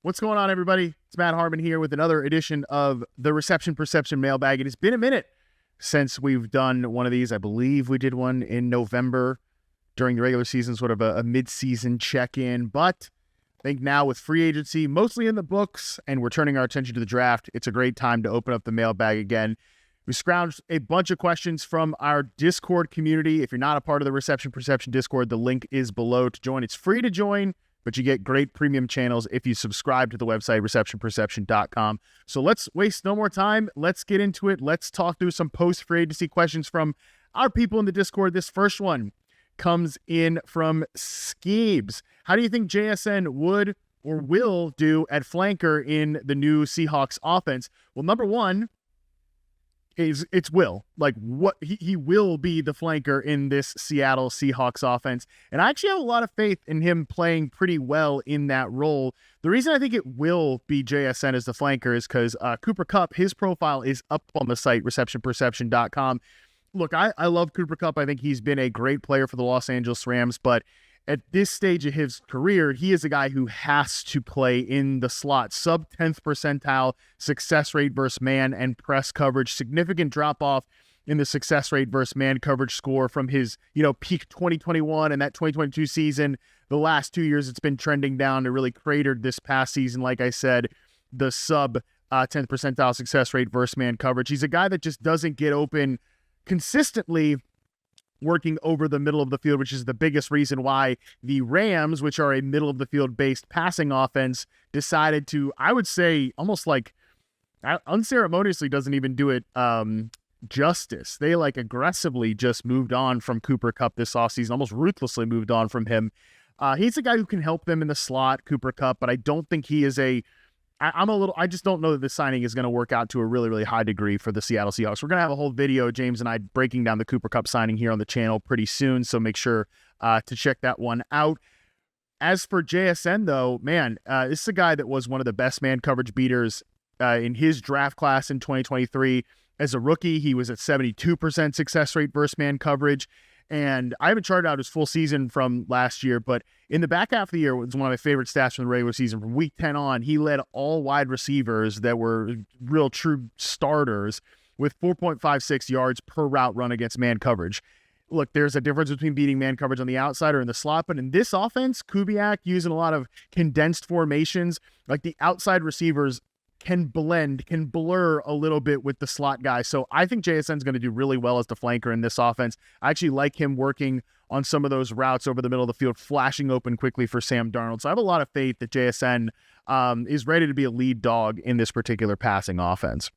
What's going on, everybody? It's Matt Harmon here with another edition of the Reception Perception Mailbag. It has been a minute since we've done one of these. I believe we did one in November during the regular season, sort of a mid-season check-in. But I think now with free agency mostly in the books and we're turning our attention to the draft, it's a great time to open up the mailbag again. We scrounged a bunch of questions from our Discord community. If you're not a part of the Reception Perception Discord, the link is below to join. It's free to join, but you get great premium channels if you subscribe to the website, receptionperception.com. So let's waste no more time. Let's get into it. Let's talk through some post-free agency questions from our people in the Discord. This first one comes in from Skeebs. How do you think JSN would or will do at flanker in the new Seahawks offense? Well, number one, it's will. Like, what he will be the flanker in this Seattle Seahawks offense. And I actually have a lot of faith in him playing pretty well in that role. The reason I think it will be JSN as the flanker is because Cooper Kupp, his profile is up on the site, receptionperception.com. Look, I love Cooper Kupp. I think he's been a great player for the Los Angeles Rams, but at this stage of his career, he is a guy who has to play in the slot. Sub 10th percentile success rate versus man and press coverage. Significant drop off in the success rate versus man coverage score from his, peak 2021 and that 2022 season. The last 2 years, it's been trending down. It really cratered this past season. Like I said, the sub 10th percentile success rate versus man coverage. He's a guy that just doesn't get open consistently working over the middle of the field, which is the biggest reason why the Rams, which are a middle of the field based passing offense, decided to, I would say, almost like unceremoniously doesn't even do it justice. They aggressively just moved on from Cooper Kupp this offseason, almost ruthlessly moved on from him. He's a guy who can help them in the slot, Cooper Kupp, but I don't think he is I just don't know that this signing is going to work out to a really, really high degree for the Seattle Seahawks. We're going to have a whole video, James and I, breaking down the Cooper Kupp signing here on the channel pretty soon, so make sure to check that one out. As for JSN, though, man, this is a guy that was one of the best man coverage beaters in his draft class in 2023. As a rookie, he was at 72% success rate versus man coverage. And I haven't charted out his full season from last year, but in the back half of the year, it was one of my favorite stats from the regular season. From week 10 on, he led all wide receivers that were real true starters with 4.56 yards per route run against man coverage. Look, there's a difference between beating man coverage on the outside or in the slot, but in this offense, Kubiak using a lot of condensed formations, like the outside receivers can blur a little bit with the slot guy. So I think JSN's going to do really well as the flanker in this offense. I actually like him working on some of those routes over the middle of the field, flashing open quickly for Sam Darnold. So I have a lot of faith that JSN is ready to be a lead dog in this particular passing offense.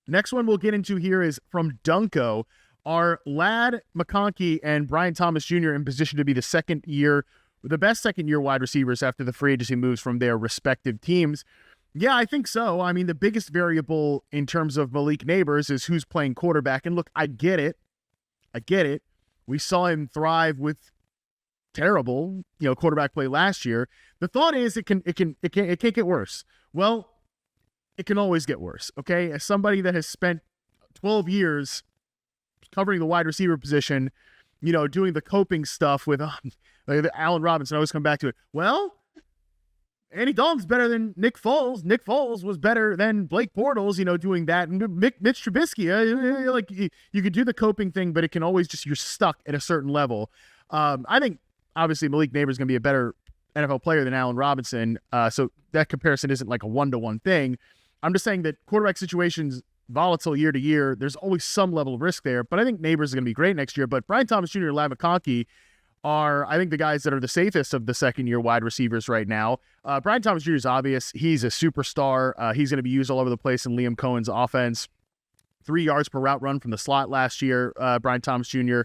Next one we'll get into here is from Dunko. Are Ladd McConkey and Brian Thomas Jr. in position to be the best second-year wide receivers after the free agency moves from their respective teams? Yeah, I think so. I mean, the biggest variable in terms of Malik Neighbors is who's playing quarterback. And look, I get it. We saw him thrive with terrible, quarterback play last year. The thought is it can't get worse. Well, it can always get worse. Okay, as somebody that has spent 12 years covering the wide receiver position, doing the coping stuff with Allen Robinson, I always come back to it. Well, Andy Dalton's better than Nick Foles. Nick Foles was better than Blake Bortles, doing that. And Mitch Trubisky, you could do the coping thing, but it can always you're stuck at a certain level. I think, obviously, Malik Neighbors is going to be a better NFL player than Allen Robinson, so that comparison isn't like a one-to-one thing. I'm just saying that quarterback situations, volatile year to year, there's always some level of risk there, but I think Neighbors is going to be great next year. But Brian Thomas Jr. and Ladd McConkey are, I think, the guys that are the safest of the second-year wide receivers right now. Brian Thomas Jr. is obvious. He's a superstar. He's going to be used all over the place in Liam Cohen's offense. 3 yards per route run from the slot last year. Brian Thomas Jr.,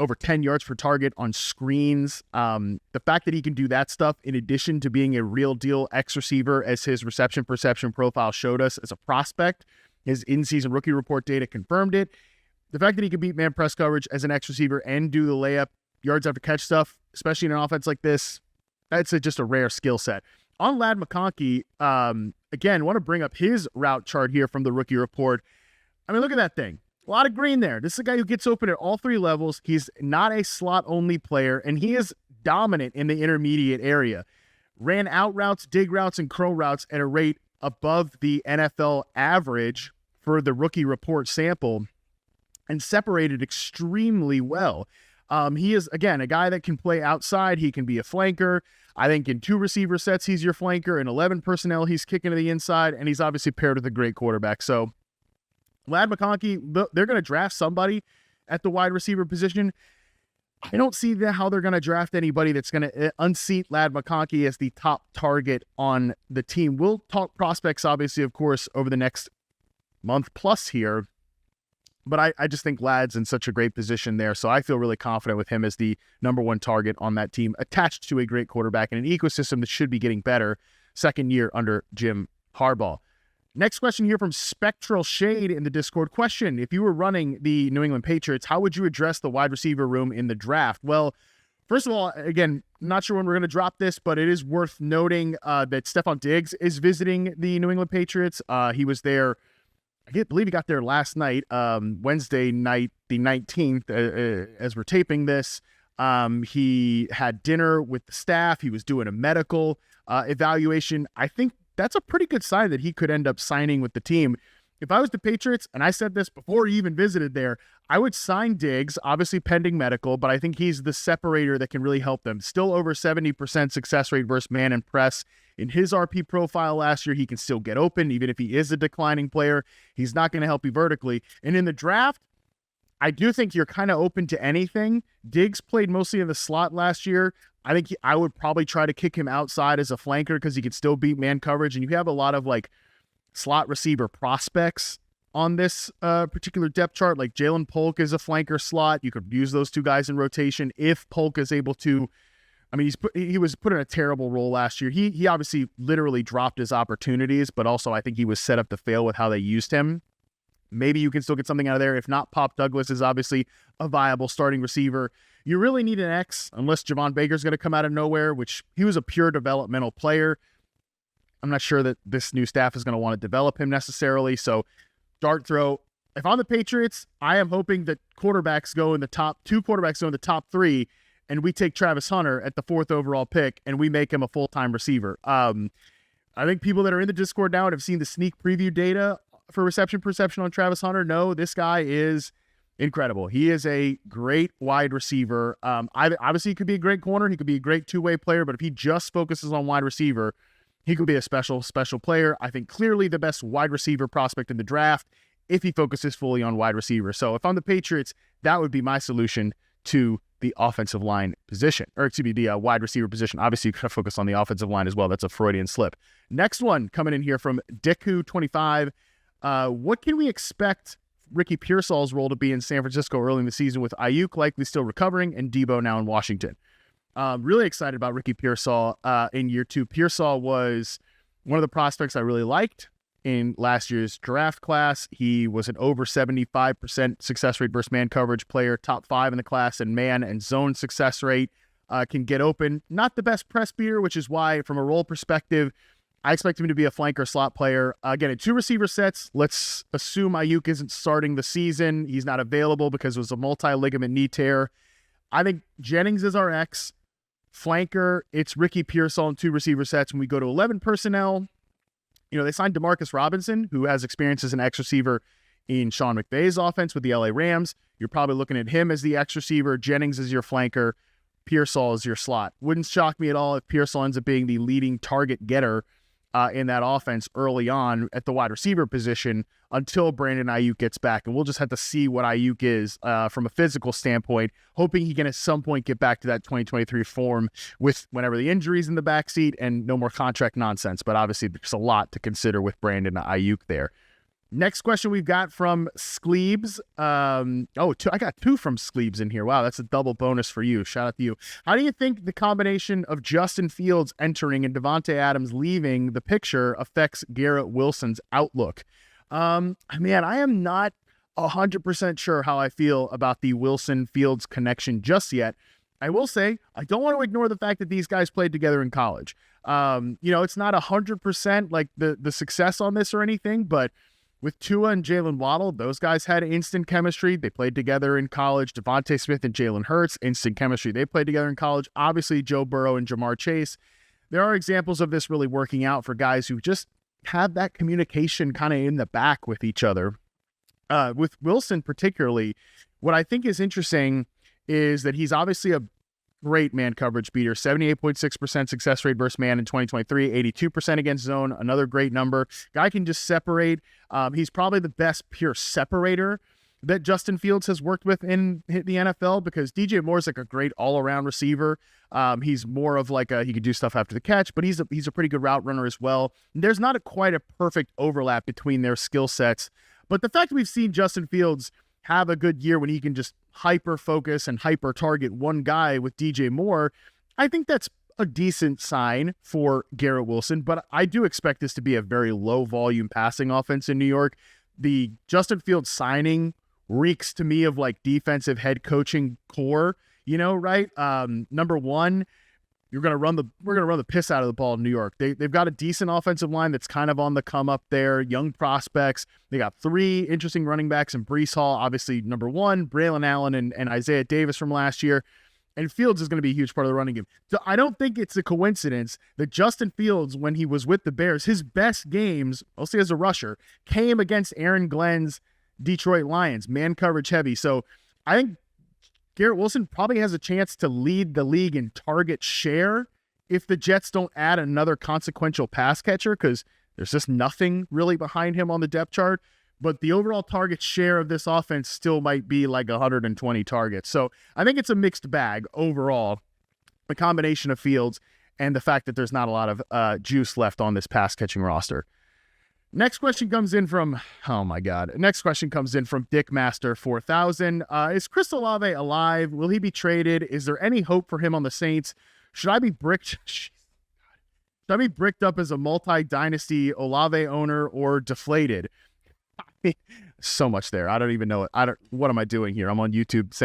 over 10 yards per target on screens. The fact that he can do that stuff, in addition to being a real-deal X receiver, as his reception perception profile showed us as a prospect, his in-season rookie report data confirmed it. The fact that he can beat man press coverage as an X receiver and do the layup, yards after catch stuff, especially in an offense like this, that's just a rare skill set. On Ladd McConkey, again, want to bring up his route chart here from the rookie report. I mean, look at that thing. A lot of green there. This is a guy who gets open at all three levels. He's not a slot-only player, and he is dominant in the intermediate area. ran out routes, dig routes, and curl routes at a rate above the NFL average for the rookie report sample, and separated extremely well. He is, again, a guy that can play outside. He can be a flanker. I think in 2 receiver sets, he's your flanker. In 11 personnel, he's kicking to the inside, and he's obviously paired with a great quarterback. So Ladd McConkey, they're going to draft somebody at the wide receiver position. I don't see how they're going to draft anybody that's going to unseat Ladd McConkey as the top target on the team. We'll talk prospects, obviously, of course, over the next month plus here. But I just think Ladd's in such a great position there. So I feel really confident with him as the number 1 target on that team, attached to a great quarterback in an ecosystem that should be getting better second year under Jim Harbaugh. Next question here from Spectral Shade in the Discord. Question: if you were running the New England Patriots, how would you address the wide receiver room in the draft? Well, first of all, again, not sure when we're going to drop this, but it is worth noting that Stephon Diggs is visiting the New England Patriots. He was there, I believe he got there last night, Wednesday night, the 19th, as we're taping this. He had dinner with the staff. He was doing a medical evaluation. I think that's a pretty good sign that he could end up signing with the team. If I was the Patriots, and I said this before he even visited there, I would sign Diggs, obviously pending medical, but I think he's the separator that can really help them. Still over 70% success rate versus man and press. In his RP profile last year, he can still get open, even if he is a declining player. He's not going to help you vertically. And in the draft, I do think you're kind of open to anything. Diggs played mostly in the slot last year. I think I would probably try to kick him outside as a flanker because he could still beat man coverage. And you have a lot of like slot receiver prospects on this particular depth chart. Like Jalen Polk is a flanker slot. You could use those 2 guys in rotation if Polk is able to. I mean, he was put in a terrible role last year. He obviously literally dropped his opportunities, but also I think he was set up to fail with how they used him. Maybe you can still get something out of there. If not, Pop Douglas is obviously a viable starting receiver. You really need an X unless Javon Baker's going to come out of nowhere, which he was a pure developmental player. I'm not sure that this new staff is going to want to develop him necessarily. So dart throw. If I'm the Patriots, I am hoping that quarterbacks go in the top 2 quarterbacks go in the top 3, and we take Travis Hunter at the 4th overall pick and we make him a full-time receiver. I think people that are in the Discord now and have seen the sneak preview data for reception perception on Travis Hunter know this guy is incredible. He is a great wide receiver. Obviously, he could be a great corner. He could be a great 2-way player, but if he just focuses on wide receiver, he could be a special player. I think clearly the best wide receiver prospect in the draft if he focuses fully on wide receiver. So if I'm the Patriots, that would be my solution to the offensive line position, or excuse me, the wide receiver position. Obviously, you got to focus on the offensive line as well. That's a Freudian slip. Next one coming in here from Deku25. What can we expect Ricky Pearsall's role to be in San Francisco early in the season with Ayuk likely still recovering and Debo now in Washington? Really excited about Ricky Pearsall in year 2. Pearsall was one of the prospects I really liked in last year's draft class. He was an over 75% success rate versus man coverage player, top 5 in the class in man and zone success rate, can get open. Not the best press beater, which is why from a role perspective, I expect him to be a flanker slot player. Again, in 2 receiver sets, let's assume Ayuk isn't starting the season. He's not available because it was a multi-ligament knee tear. I think Jennings is our X. Flanker, it's Ricky Pearsall in 2 receiver sets. When we go to 11 personnel, they signed Demarcus Robinson, who has experience as an X receiver in Sean McVay's offense with the LA Rams. You're probably looking at him as the X receiver. Jennings is your flanker. Pearsall is your slot. Wouldn't shock me at all if Pearsall ends up being the leading target getter in that offense early on at the wide receiver position until Brandon Ayuk gets back. And we'll just have to see what Ayuk is from a physical standpoint, hoping he can at some point get back to that 2023 form with whenever the injuries in the backseat and no more contract nonsense. But obviously there's a lot to consider with Brandon Ayuk there. Next question we've got from Skleebs. I got 2 from Skleebs in here. Wow, that's a double bonus for you. Shout out to you. How do you think the combination of Justin Fields entering and Devontae Adams leaving the picture affects Garrett Wilson's outlook? I am not 100% sure how I feel about the Wilson-Fields connection just yet. I will say, I don't want to ignore the fact that these guys played together in college. It's not 100% like the success on this or anything, but with Tua and Jalen Waddle, those guys had instant chemistry. They played together in college. Devontae Smith and Jalen Hurts, instant chemistry. They played together in college. Obviously, Joe Burrow and Jamar Chase. there are examples of this really working out for guys who just have that communication kind of in the back with each other. With Wilson particularly, what I think is interesting is that he's obviously a great man coverage beater, 78.6% success rate versus man in 2023, 82% against zone, another great number. Guy can just separate. He's probably the best pure separator that Justin Fields has worked with in the NFL, because DJ Moore's like a great all-around receiver. He's more of like he could do stuff after the catch, but he's a pretty good route runner as well. There's not quite a perfect overlap between their skill sets, but the fact that we've seen Justin Fields have a good year when he can just hyper-focus and hyper-target one guy with DJ Moore, I think that's a decent sign for Garrett Wilson, but I do expect this to be a very low-volume passing offense in New York. The Justin Fields signing reeks to me of like defensive head coaching core, right? Number one, we're going to run the piss out of the ball in New York. They've got a decent offensive line that's kind of on the come up there, young prospects. They got 3 interesting running backs in Pearsall, obviously number 1, Braylon Allen and Isaiah Davis from last year. And Fields is going to be a huge part of the running game. So I don't think it's a coincidence that Justin Fields, when he was with the Bears, his best games, I'll say as a rusher, came against Aaron Glenn's Detroit Lions, man coverage heavy. So I think Garrett Wilson probably has a chance to lead the league in target share if the Jets don't add another consequential pass catcher, because there's just nothing really behind him on the depth chart. But the overall target share of this offense still might be like 120 targets. So I think it's a mixed bag overall, the combination of Fields and the fact that there's not a lot of juice left on this pass catching roster. Next question comes in from, Dick Master 4000. Is Chris Olave alive? Will he be traded? Is there any hope for him on the Saints? Should I be bricked up as a multi-dynasty Olave owner or deflated? So much there. I don't even know it. What am I doing here? I'm on YouTube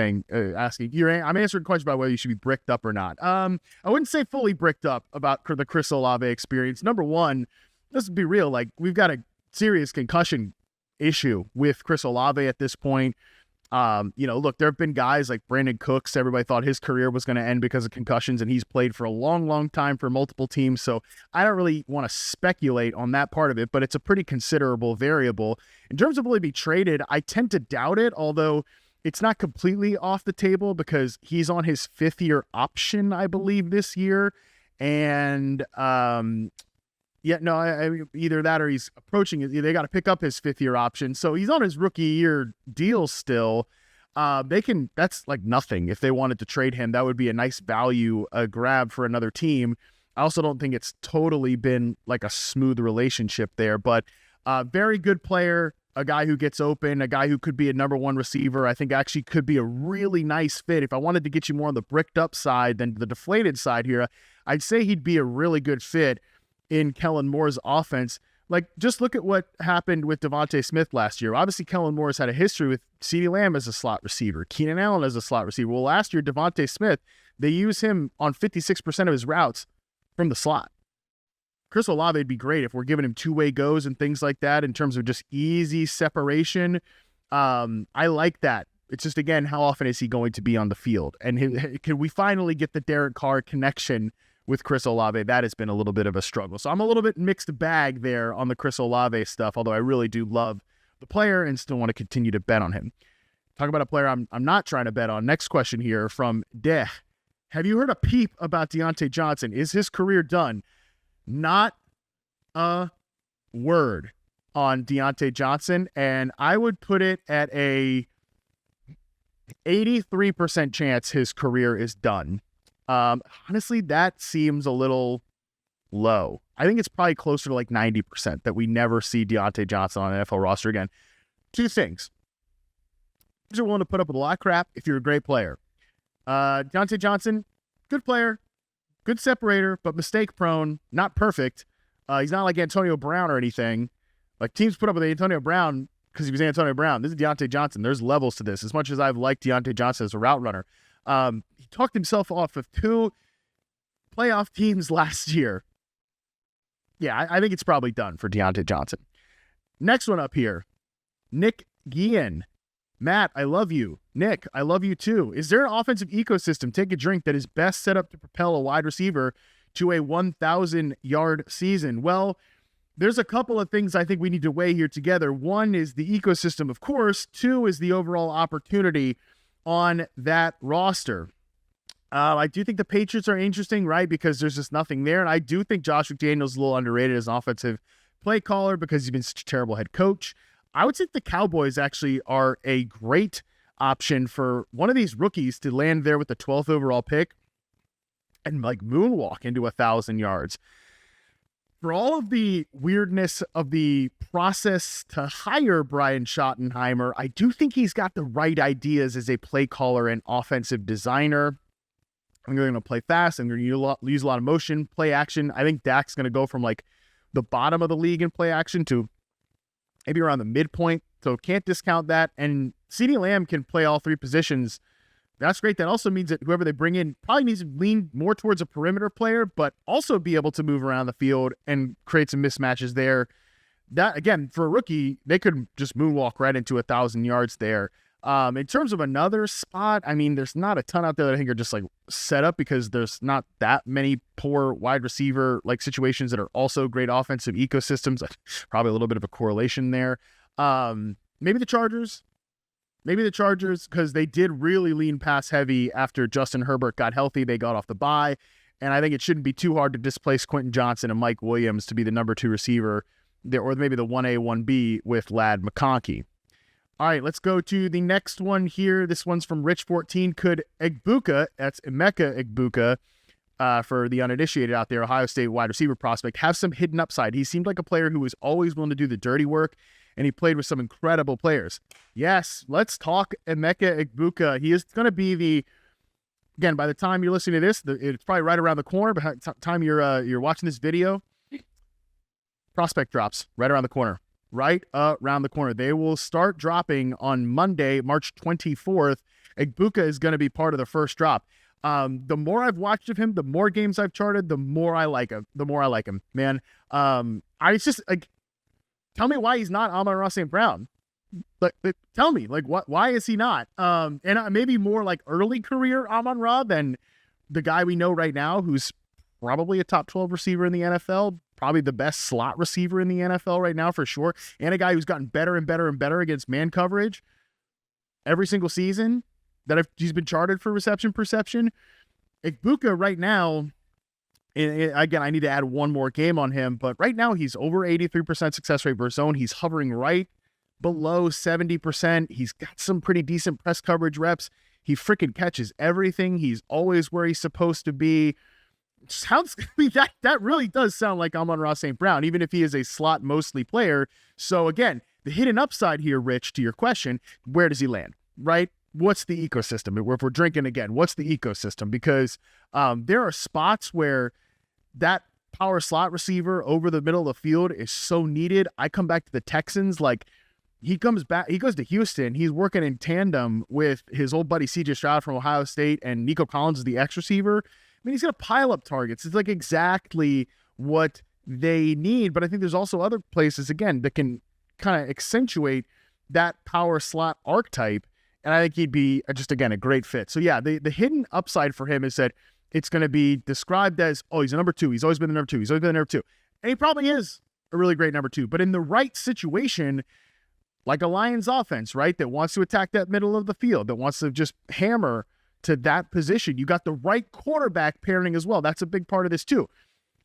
asking. I'm answering questions about whether you should be bricked up or not. I wouldn't say fully bricked up about the Chris Olave experience. Number one, let's be real. Like, we've got a serious concussion issue with Chris Olave at this point. Look, there have been guys like Brandon Cooks. Everybody thought his career was going to end because of concussions, and he's played for a long, long time for multiple teams. So I don't really want to speculate on that part of it, but it's a pretty considerable variable. In terms of will he be traded, I tend to doubt it, although it's not completely off the table because he's on his 5th-year option, I believe, this year. And, either that or he's approaching it. They got to pick up his 5th-year option. So he's on his rookie year deal still. That's like nothing. If they wanted to trade him, that would be a nice value grab for another team. I also don't think it's totally been like a smooth relationship there, but very good player, a guy who gets open, a guy who could be a number 1 receiver. I think actually could be a really nice fit. If I wanted to get you more on the bricked up side than the deflated side here, I'd say he'd be a really good fit in Kellen Moore's offense. Like, just look at what happened with Devontae Smith last year. Obviously, Kellen Moore's had a history with CeeDee Lamb as a slot receiver, Keenan Allen as a slot receiver. Well, last year, Devontae Smith, they use him on 56% of his routes from the slot. Chris Olave would be great if we're giving him two-way goes and things like that in terms of just easy separation. I like that. It's just, again, how often is he going to be on the field? And can we finally get the Derek Carr connection with Chris Olave? That has been a little bit of a struggle. So I'm a little bit mixed bag there on the Chris Olave stuff, although I really do love the player and still want to continue to bet on him. Talk about a player I'm not trying to bet on. Next question here from Deh. Have you heard a peep about Diontae Johnson? Is his career done? Not a word on Diontae Johnson, and I would put it at a 83% chance his career is done. Honestly, that seems a little low. I think it's probably closer to like 90% that we never see Diontae Johnson on an NFL roster again. Two things. You're willing to put up with a lot of crap if you're a great player. Diontae Johnson, good player, good separator, but mistake prone, not perfect. He's not like Antonio Brown or anything. Like, teams put up with Antonio Brown because he was Antonio Brown. This is Diontae Johnson. There's levels to this. As much as I've liked Diontae Johnson as a route runner, he talked himself off of 2 playoff teams last year. Yeah, I think it's probably done for Diontae Johnson. Next one up here, Nick Guillen. Matt, I love you. Nick, I love you too. Is there an offensive ecosystem, take a drink, that is best set up to propel a wide receiver to a 1,000-yard season? Well, there's a couple of things I think we need to weigh here together. One is the ecosystem, of course. Two is the overall opportunity on that roster. I do think the Patriots are interesting, right? Because there's just nothing there. And I do think Josh McDaniels is a little underrated as an offensive play caller because he's been such a terrible head coach. I would say the Cowboys actually are a great option for one of these rookies to land there with the 12th overall pick and like moonwalk into 1,000 yards. For all of the weirdness of the process to hire Brian Schottenheimer, I do think he's got the right ideas as a play caller and offensive designer. I'm going to play fast. I'm going to use a lot of motion, play action. I think Dak's going to go from like the bottom of the league in play action to maybe around the midpoint. So can't discount that. And CeeDee Lamb can play all three positions. That's great. That also means that whoever they bring in probably needs to lean more towards a perimeter player, but also be able to move around the field and create some mismatches there. That, again, for a rookie, they could just moonwalk right into 1,000 yards there. In terms of another spot, I mean, there's not a ton out there that I think are just like set up because there's not that many poor wide receiver like situations that are also great offensive ecosystems. Probably a little bit of a correlation there. Maybe the Chargers. Maybe the Chargers, because they did really lean pass heavy after Justin Herbert got healthy. They got off the bye, and I think it shouldn't be too hard to displace Quentin Johnson and Mike Williams to be the number 2 receiver there, or maybe the 1A, 1B with Ladd McConkey. All right, let's go to the next one here. This one's from Rich14. Could Egbuka, that's Emeka Egbuka, for the uninitiated out there, Ohio State wide receiver prospect, have some hidden upside? He seemed like a player who was always willing to do the dirty work, and he played with some incredible players. Yes, let's talk Emeka Egbuka. He is going to be again, by the time you're listening to this, it's probably right around the corner. By the time you're watching this video, prospect drops right around the corner. Right around the corner. They will start dropping on Monday, March 24th. Egbuka is going to be part of the first drop. The more I've watched of him, the more games I've charted, the more I like him. Man, it's just like, tell me why he's not Amon-Ra St. Brown. Like, tell me, like, why is he not? And maybe more like early career Amon-Ra than the guy we know right now, who's probably a top 12 receiver in the NFL, probably the best slot receiver in the NFL right now for sure, and a guy who's gotten better and better and better against man coverage every single season that he's been charted for reception perception. Egbuka right now, and again, I need to add one more game on him, but right now he's over 83% success rate versus zone. He's hovering right below 70%. He's got some pretty decent press coverage reps. He freaking catches everything. He's always where he's supposed to be. Sounds that really does sound like Amon-Ra St. Brown, even if he is a slot mostly player. So again, the hidden upside here, Rich, to your question, where does he land, right? What's the ecosystem? If we're drinking again, what's the ecosystem? Because there are spots where that power slot receiver over the middle of the field is so needed. I come back to the Texans, like he goes to Houston. He's working in tandem with his old buddy CJ Stroud from Ohio State, and Nico Collins is the X receiver. I mean, he's going to pile up targets. It's like exactly what they need. But I think there's also other places, again, that can kind of accentuate that power slot archetype. And I think he'd be just, again, a great fit. So yeah, the hidden upside for him is that it's going to be described as, oh, he's a number 2. He's always been the number 2. He's always been the number 2. And he probably is a really great number 2. But in the right situation, like a Lions offense, right, that wants to attack that middle of the field, that wants to just hammer to that position, you got the right quarterback pairing as well. That's a big part of this too.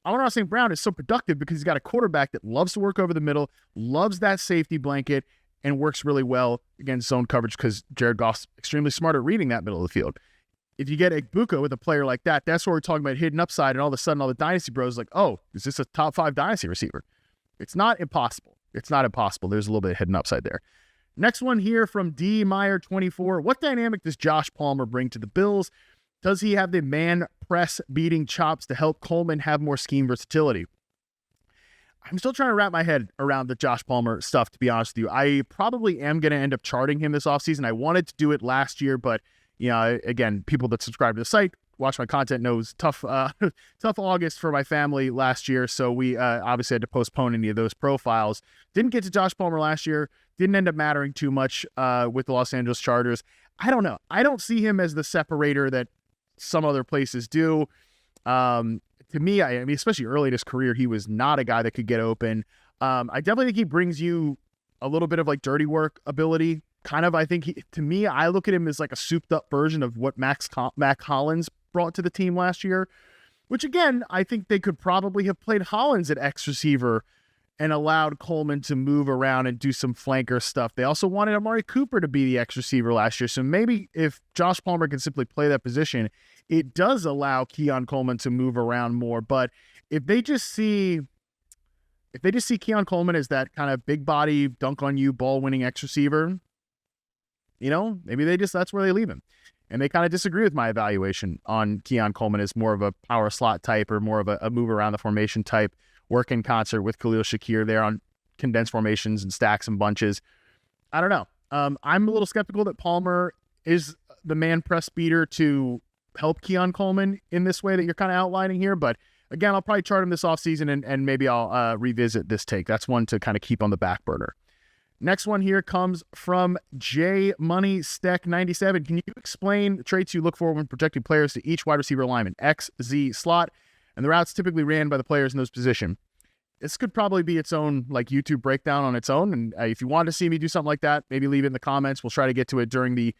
Amon-Ra St. Brown is so productive because he's got a quarterback that loves to work over the middle, loves that safety blanket, and works really well against zone coverage because Jared Goff's extremely smart at reading that middle of the field. If you get Egbuka with a player like that, that's where we're talking about hidden upside, and all of a sudden all the dynasty bros are like, oh, is this a top 5 dynasty receiver? It's not impossible. It's not impossible. There's a little bit of hidden upside there. Next one here from D. Meyer 24. What dynamic does Josh Palmer bring to the Bills? Does he have the man press beating chops to help Coleman have more scheme versatility? I'm still trying to wrap my head around the Josh Palmer stuff, to be honest with you. I probably am going to end up charting him this offseason. I wanted to do it last year, but again, people that subscribe to the site, watch my content, knows tough August for my family last year. So we obviously had to postpone any of those profiles. Didn't get to Josh Palmer last year. Didn't end up mattering too much with the Los Angeles Chargers. I don't know. I don't see him as the separator that some other places do. To to me, I mean, especially early in his career, he was not a guy that could get open. I definitely think he brings you a little bit of like dirty work ability. Kind of, I think to me, I look at him as like a souped up version of what Mac Hollins brought to the team last year, which again, I think they could probably have played Hollins at X receiver and allowed Coleman to move around and do some flanker stuff. They also wanted Amari Cooper to be the X receiver last year. So maybe if Josh Palmer can simply play that position, it does allow Keon Coleman to move around more. But if they just see Keon Coleman as that kind of big body, dunk on you, ball winning X receiver, maybe that's where they leave him. And they kind of disagree with my evaluation on Keon Coleman as more of a power slot type or more of a move around the formation type, work in concert with Khalil Shakir there on condensed formations and stacks and bunches. I don't know. I'm a little skeptical that Palmer is the man press beater to help Keon Coleman in this way that you're kind of outlining here. But again, I'll probably chart him this offseason and maybe I'll revisit this take. That's one to kind of keep on the back burner. Next one here comes from J Money Steck 97. Can you explain the traits you look for when projecting players to each wide receiver alignment, X, Z, slot, and the routes typically ran by the players in those positions? This could probably be its own like YouTube breakdown on its own. And if you want to see me do something like that, maybe leave it in the comments. We'll try to get to it during the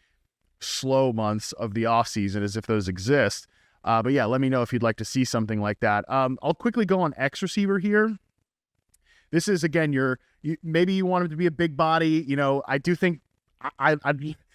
slow months of the off season as if those exist. But yeah, let me know if you'd like to see something like that. I'll quickly go on X receiver here. This is, again, maybe you want him to be a big body. I do think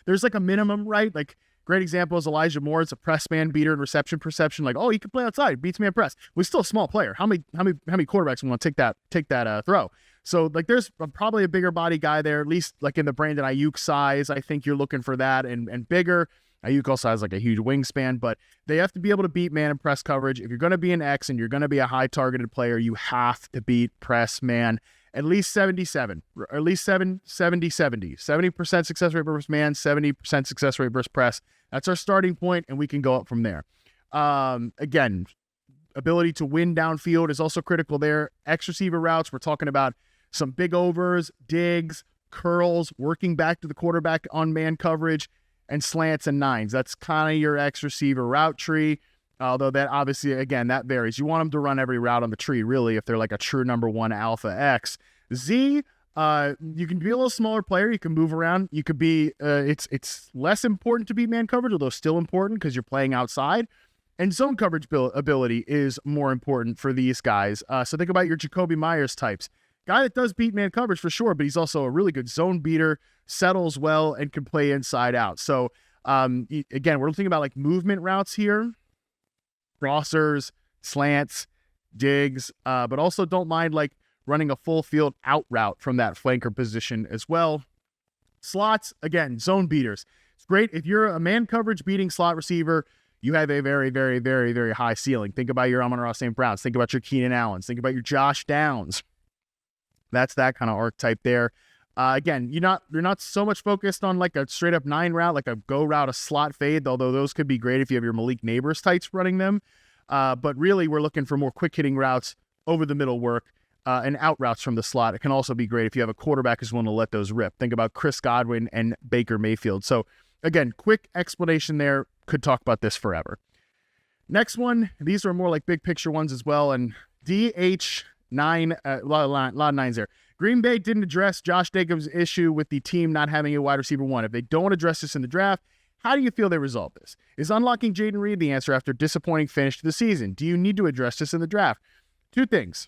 there's like a minimum, right? Like, great example is Elijah Moore. It's a press man beater and reception perception. Like, oh, he can play outside, beats me in press. Well, he's still a small player. How many quarterbacks want to take that throw? So like, there's probably a bigger body guy there, at least like in the Brandon Ayuk size. I think you're looking for that and bigger. Ayuk also has like a huge wingspan, but they have to be able to beat man and press coverage. If you're going to be an X and you're going to be a high targeted player, you have to beat press man at least 77, or at least 70. 70% success rate versus man, 70% success rate versus press. That's our starting point, and we can go up from there. Again, ability to win downfield is also critical there. X receiver routes, we're talking about some big overs, digs, curls, working back to the quarterback on man coverage, and slants and nines. That's kind of your X receiver route tree. Although that obviously, again, that varies. You want them to run every route on the tree, really, if they're like a true number one alpha X. Z, you can be a little smaller player. You can move around. You could be, it's less important to beat man coverage, although still important because you're playing outside. And zone coverage ability is more important for these guys. So think about your Jacoby Myers types. Guy that does beat man coverage for sure, but he's also a really good zone beater, settles well, and can play inside out. So again, we're thinking about like movement routes here, crossers, slants, digs, but also don't mind like running a full field out route from that flanker position as well. Slots, again, zone beaters. It's great. If you're a man coverage beating slot receiver, you have a very, very, very, very high ceiling. Think about your Amon-Ra St. Browns. Think about your Keenan Allens. Think about your Josh Downs. That's that kind of archetype there. Again, you're not so much focused on like a straight up 9 route, like a go route, a slot fade, although those could be great if you have your Malik Neighbors types running them. But really, we're looking for more quick hitting routes, over the middle work, and out routes from the slot. It can also be great if you have a quarterback who's willing to let those rip. Think about Chris Godwin and Baker Mayfield. So again, quick explanation there. Could talk about this forever. Next one, these are more like big picture ones as well. And DH9, a lot of nines there. Green Bay didn't address Josh Jacobs' issue with the team not having a wide receiver one. If they don't address this in the draft, how do you feel they resolve this? Is unlocking Jaden Reed the answer after disappointing finish to the season? Do you need to address this in the draft? Two things.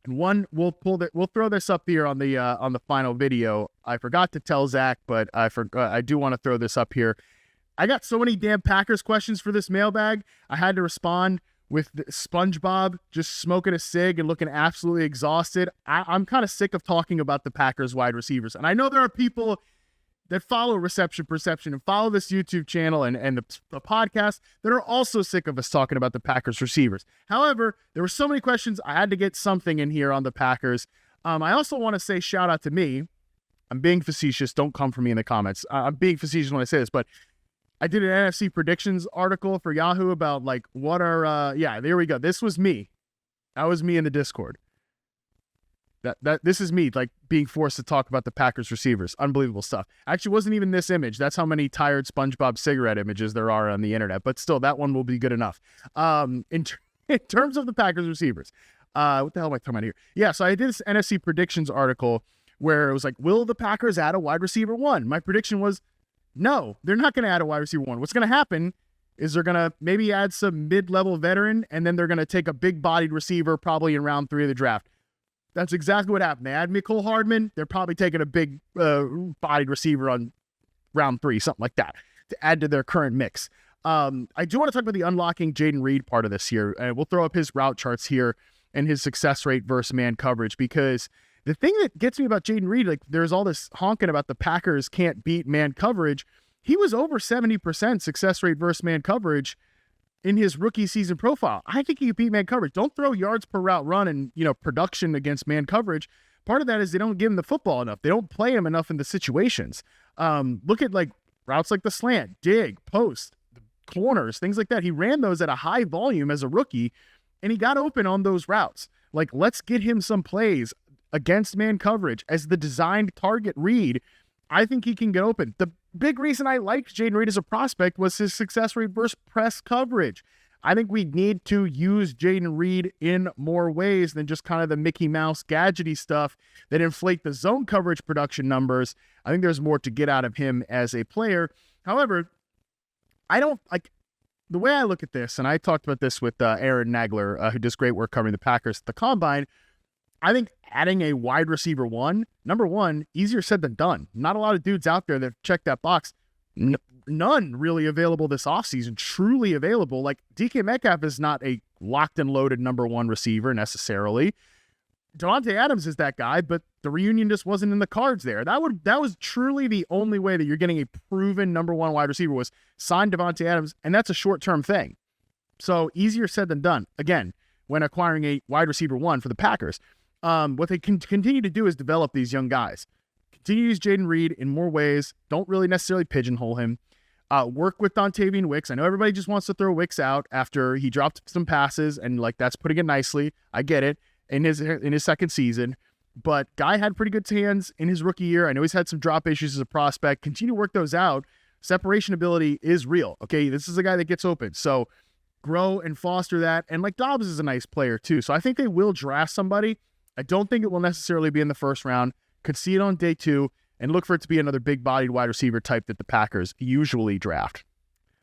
And one, we'll throw this up here on the final video. I forgot to tell Zach, but I do want to throw this up here. I got so many damn Packers questions for this mailbag. I had to respond with SpongeBob just smoking a cig and looking absolutely exhausted. I'm kind of sick of talking about the Packers wide receivers. And I know there are people that follow Reception Perception and follow this YouTube channel and the podcast that are also sick of us talking about the Packers receivers. However, there were so many questions. I had to get something in here on the Packers. I also want to say shout out to me. I'm being facetious. Don't come for me in the comments. I'm being facetious when I say this, but I did an NFC predictions article for Yahoo about like what are there we go. This was me. That was me in the Discord. This is me like being forced to talk about the Packers receivers. Unbelievable stuff. Actually, wasn't even this image. That's how many tired SpongeBob cigarette images there are on the internet. But still, that one will be good enough. In in terms of the Packers receivers, what the hell am I talking about here? Yeah, so I did this NFC predictions article where it was like, will the Packers add a wide receiver one? My prediction was, no, they're not going to add a wide receiver one. What's going to happen is they're going to maybe add some mid-level veteran, and then they're going to take a big-bodied receiver probably in round 3 of the draft. That's exactly what happened. They add Mecole Hardman. They're probably taking a big-bodied receiver on round 3, something like that, to add to their current mix. I do want to talk about the unlocking Jayden Reed part of this here. We'll throw up his route charts here and his success rate versus man coverage, because the thing that gets me about Jayden Reed, like there's all this honking about the Packers can't beat man coverage. He was over 70% success rate versus man coverage in his rookie season profile. I think he could beat man coverage. Don't throw yards per route run and, production against man coverage. Part of that is they don't give him the football enough. They don't play him enough in the situations. Look at like routes like the slant, dig, post, corners, things like that. He ran those at a high volume as a rookie, and he got open on those routes. Like, let's get him some plays against man coverage as the designed target read. I think he can get open. The big reason I liked Jayden Reed as a prospect was his success rate versus press coverage. I think we need to use Jayden Reed in more ways than just kind of the Mickey Mouse gadgety stuff that inflate the zone coverage production numbers. I think there's more to get out of him as a player. However, I don't like the way I look at this, and I talked about this with Aaron Nagler, who does great work covering the Packers at the Combine. I think adding a wide receiver one, number one, easier said than done. Not a lot of dudes out there that check that box. None really available this offseason, truly available. Like DK Metcalf is not a locked and loaded number one receiver necessarily. Diontae Adams is that guy, but the reunion just wasn't in the cards there. That was truly the only way that you're getting a proven number one wide receiver was sign Davante Adams, and that's a short-term thing. So easier said than done. Again, when acquiring a wide receiver one for the Packers. What they can continue to do is develop these young guys. Continue to use Jayden Reed in more ways. Don't really necessarily pigeonhole him. Work with Dontavian Wicks. I know everybody just wants to throw Wicks out after he dropped some passes, and like that's putting it nicely. I get it in his second season, but guy had pretty good hands in his rookie year. I know he's had some drop issues as a prospect. Continue to work those out. Separation ability is real. Okay, this is a guy that gets open. So grow and foster that. And like Dobbs is a nice player too. So I think they will draft somebody. I don't think it will necessarily be in the first round. Could see it on day 2 and look for it to be another big-bodied wide receiver type that the Packers usually draft.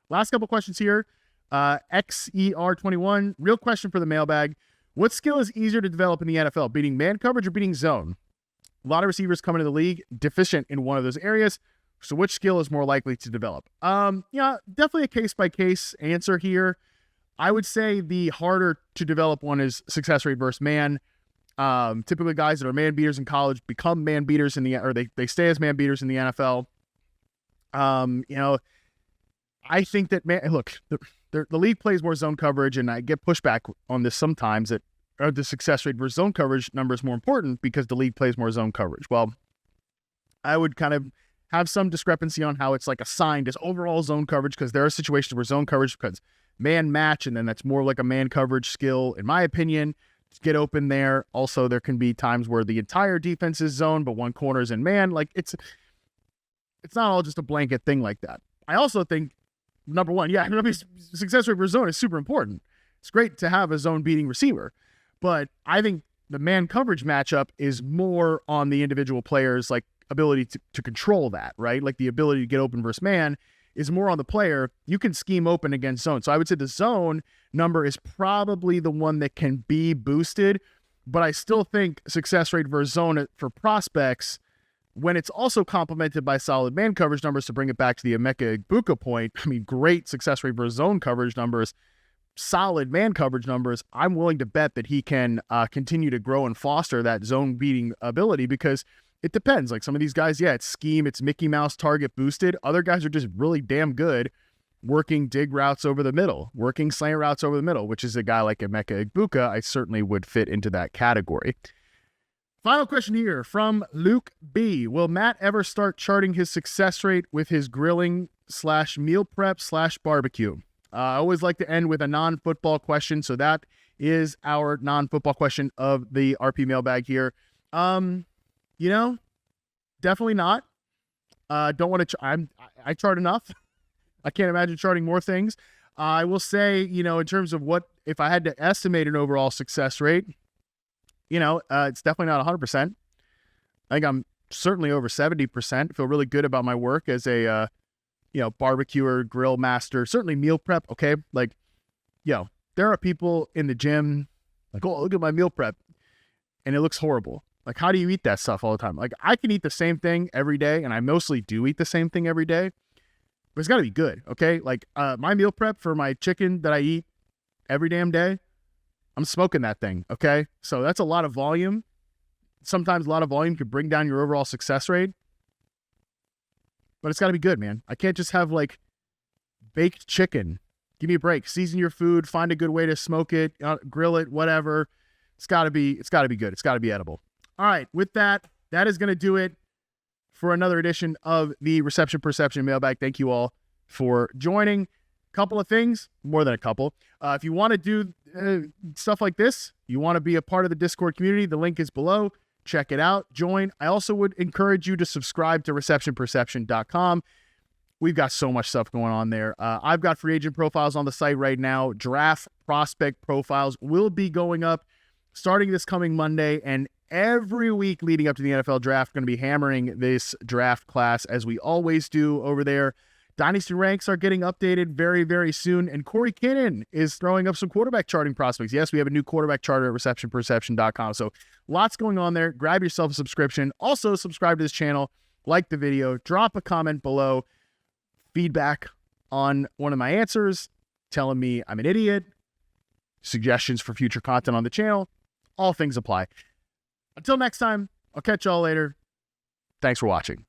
Last couple questions here. XER21, real question for the mailbag. What skill is easier to develop in the NFL, beating man coverage or beating zone? A lot of receivers come into the league deficient in one of those areas. So which skill is more likely to develop? Definitely a case-by-case answer here. I would say the harder to develop one is success rate versus man. Typically guys that are man beaters in college become man beaters they stay as man beaters in the NFL. I think that the league plays more zone coverage, and I get pushback on this sometimes that the success rate versus zone coverage number is more important because the league plays more zone coverage. Well, I would kind of have some discrepancy on how it's like assigned as overall zone coverage, because there are situations where zone coverage becomes man match, and then that's more like a man coverage skill, in my opinion. Get open there. Also, there can be times where the entire defense is zone, but one corner is in man. Like it's not all just a blanket thing like that. I also think, number one, success rate for zone is super important. It's great to have a zone beating receiver, but I think the man coverage matchup is more on the individual player's like ability to control that, right? Like the ability to get open versus man is more on the player. You can scheme open against zone. So I would say the zone number is probably the one that can be boosted, but I still think success rate versus zone for prospects, when it's also complemented by solid man coverage numbers, to bring it back to the Emeka Egbuka point, I mean, great success rate versus zone coverage numbers, solid man coverage numbers, I'm willing to bet that he can continue to grow and foster that zone beating ability, because it depends. Like some of these guys, it's scheme, it's Mickey Mouse target boosted. Other guys are just really damn good working dig routes over the middle, working slant routes over the middle, which is a guy like Emeka Egbuka. I certainly would fit into that category. Final question here from Luke B. Will Matt ever start charting his success rate with his grilling / meal prep / barbecue? I always like to end with a non-football question, so that is our non-football question of the RP mailbag here. Definitely not. Don't want to. I chart enough. I can't imagine charting more things. I will say, in terms of what, if I had to estimate an overall success rate, it's definitely not 100%. I think I'm certainly over 70%. I feel really good about my work as a, barbecuer, grill master, certainly meal prep. Okay. Like, there are people in the gym like, oh, look at my meal prep. And it looks horrible. Like, how do you eat that stuff all the time? Like, I can eat the same thing every day, and I mostly do eat the same thing every day, but it's got to be good, okay? Like, my meal prep for my chicken that I eat every damn day, I'm smoking that thing, okay? So that's a lot of volume. Sometimes a lot of volume could bring down your overall success rate, but it's got to be good, man. I can't just have, like, baked chicken. Give me a break. Season your food. Find a good way to smoke it, grill it, whatever. It's got to be good. It's got to be edible. All right. With that, that is going to do it for another edition of the Reception Perception Mailbag. Thank you all for joining. Couple of things, more than a couple. If you want to do stuff like this, you want to be a part of the Discord community, the link is below. Check it out. Join. I also would encourage you to subscribe to receptionperception.com. We've got so much stuff going on there. I've got free agent profiles on the site right now. Draft prospect profiles will be going up starting this coming Monday, and every week leading up to the NFL draft, going to be hammering this draft class as we always do over there. Dynasty ranks are getting updated very, very soon, and Corey Kinnan is throwing up some quarterback charting prospects. Yes, we have a new quarterback charter at receptionperception.com, so lots going on there. Grab yourself a subscription. Also, subscribe to this channel, like the video, drop a comment below, feedback on one of my answers, telling me I'm an idiot, suggestions for future content on the channel. All things apply. Until next time, I'll catch y'all later. Thanks for watching.